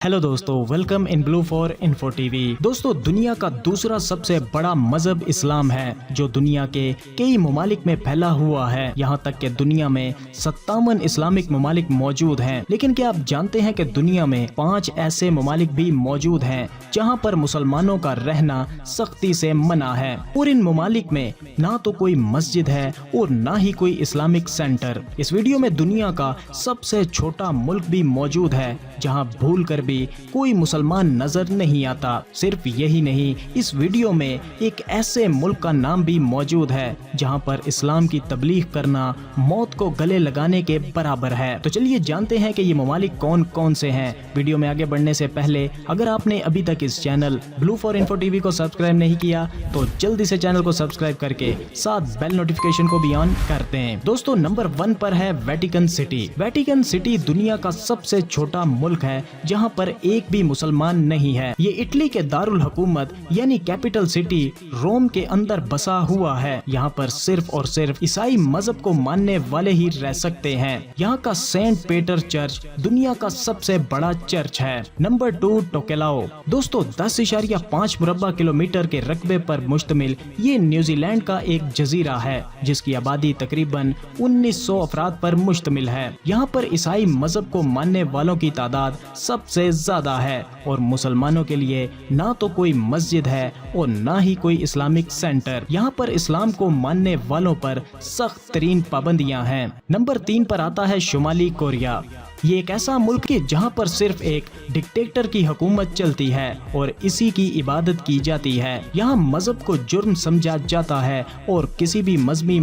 Hello दोस्तों, welcome in blue for info TV. दोस्तों, दुनिया का दूसरा सबसे बड़ा मजहब इस्लाम है, जो दुनिया के कई ममालिक में फैला हुआ है। यहाँ तक कि दुनिया में 57 इस्लामिक ममालिक मौजूद हैं। लेकिन क्या आप जानते हैं कि दुनिया में 5 ऐसे ममालिक भी मौजूद हैं जहाँ पर मुसलमानों का रहना सख्ती से मना है, और इन ममालिक में ना तो कोई मस्जिद है और ना ही कोई इस्लामिक सेंटर। इस वीडियो में दुनिया का सबसे छोटा मुल्क भी मौजूद है जहाँ भूल कर भी कोई मुसलमान नजर नहीं आता। सिर्फ यही नहीं, इस वीडियो में एक ऐसे मुल्क का नाम भी मौजूद है जहां पर इस्लाम की तबलीग करना मौत को गले लगाने के बराबर है। तो चलिए जानते हैं कि ये ममालिक कौन कौन से हैं। वीडियो में आगे बढ़ने से पहले अगर आपने अभी तक इस channel blue for info TV को सब्सक्राइब नहीं किया तो जल्दी से चैनल को सब्सक्राइब करके साथ बेल नोटिफिकेशन को भी ऑन करते हैं। दोस्तों, नंबर 1 पर है वेटिकन सिटी। वेटिकन सिटी दुनिया का सबसे छोटा मुल्क है जहां पर एक भी मुसलमान नहीं है। ये इटली के दारुल हुकूमत यानी कैपिटल सिटी रोम के अंदर बसा हुआ है। यहाँ पर सिर्फ और सिर्फ ईसाई मजहब को मानने वाले ही रह सकते हैं। यहाँ का सेंट पीटर चर्च दुनिया का सबसे बड़ा चर्च है। नंबर 2, टोकेलाओ। दोस्तों, 10.5 मुरब्बा किलोमीटर के रकबे पर मुश्तमिल ये न्यूजीलैंड का एक जजीरा है जिसकी आबादी तकरीबन 1900 अफराद पर मुश्तमिल है। यहाँ पर ईसाई मजहब को मानने वालों की तादाद सबसे ज्यादा है और मुसलमानों के लिए ना तो कोई मस्जिद है और ना ही कोई इस्लामिक सेंटर। यहाँ पर इस्लाम को मानने वालों पर सख्त तरीन पाबंदियां हैं। नंबर 3 पर आता है शुमाली कोरिया। ये एक ऐसा मुल्क है जहाँ पर सिर्फ एक डिक्टेटर की हुकूमत चलती है और इसी की इबादत की जाती है। यहाँ मजहब को जुर्म समझा जाता है और किसी भी मजहबी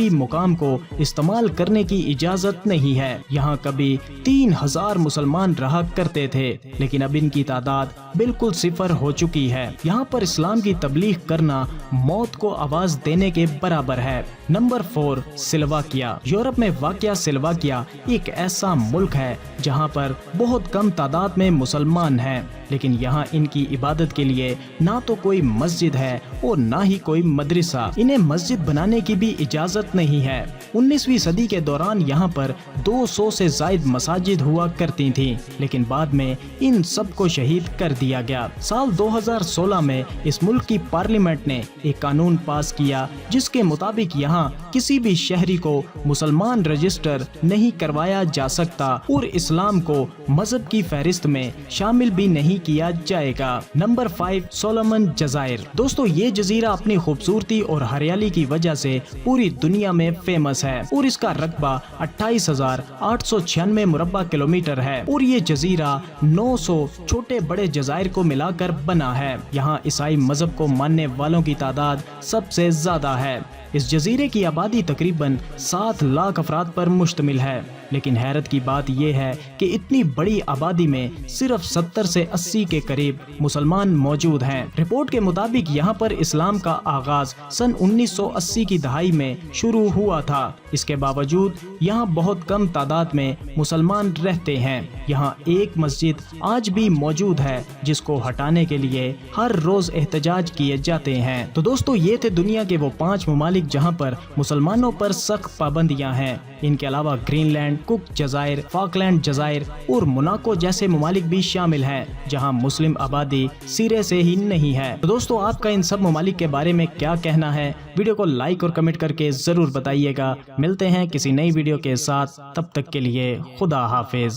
मुकाम को इस्तेमाल करने की इजाजत नहीं है। यहाँ कभी 3000 मुसलमान रहा करते थे, लेकिन अब इनकी तादाद बिल्कुल 0 हो चुकी है। यहाँ पर इस्लाम की तबलीग करना मौत को आवाज देने के बराबर है। Number 4, Slovakia. यूरोप में वाक़या स्लोवाकिया एक ऐसा मुल्क है जहां पर बहुत कम तादाद में मुसलमान हैं, लेकिन यहाँ इनकी इबादत के लिए ना तो कोई मस्जिद है और ना ही कोई मदरसा। इन्हें मस्जिद बनाने की भी इजाजत नहीं है। 19वीं सदी के दौरान यहाँ पर 200 से जायद मसाजिद हुआ करती थीं, लेकिन बाद में इन सब को शहीद कर दिया गया। साल 2016 में इस मुल्क की पार्लियामेंट ने एक कानून पास किया जिसके मुताबिक यहाँ किसी भी शहरी को मुसलमान रजिस्टर नहीं करवाया जा सकता और इस्लाम को मजहब की फहरिस्त में शामिल भी नहीं किया जाएगा। नंबर 5, सोलोमन जज़ायर। दोस्तों, ये जजीरा अपनी खूबसूरती और हरियाली की वजह से पूरी दुनिया में फेमस है और इसका रकबा 28,896 मुरब्बा किलोमीटर है और ये जजीरा 900 छोटे बड़े जजायर को मिलाकर बना है। यहाँ ईसाई मजहब को मानने वालों की तादाद सबसे ज्यादा है। इस जजीरे की आबादी तकरीबन 7 लाख अफराद पर मुश्तमिल है, लेकिन हैरत की बात यह है कि इतनी बड़ी आबादी में सिर्फ 70 से 80 के करीब मुसलमान मौजूद हैं। रिपोर्ट के मुताबिक यहाँ पर इस्लाम का आगाज सन 1980 की दहाई में शुरू हुआ था। इसके बावजूद यहाँ बहुत कम तादाद में मुसलमान रहते हैं। यहाँ एक मस्जिद आज भी मौजूद है जिसको हटाने के लिए हर रोज एहतजाज किए जाते हैं। तो दोस्तों, ये थे दुनिया के वो 5 ममालिक जहाँ पर मुसलमानों पर सख्त पाबंदियां हैं। इनके अलावा ग्रीनलैंड, कुक जजायर, फाकलैंड जजायर और मोनाको जैसे ममालिक भी शामिल हैं जहां मुस्लिम आबादी सिरे से ही नहीं है। तो दोस्तों, आपका इन सब ममालिक के बारे में क्या कहना है? वीडियो को लाइक और कमेंट करके जरूर बताइएगा। मिलते हैं किसी नई वीडियो के साथ, तब तक के लिए खुदा हाफिज।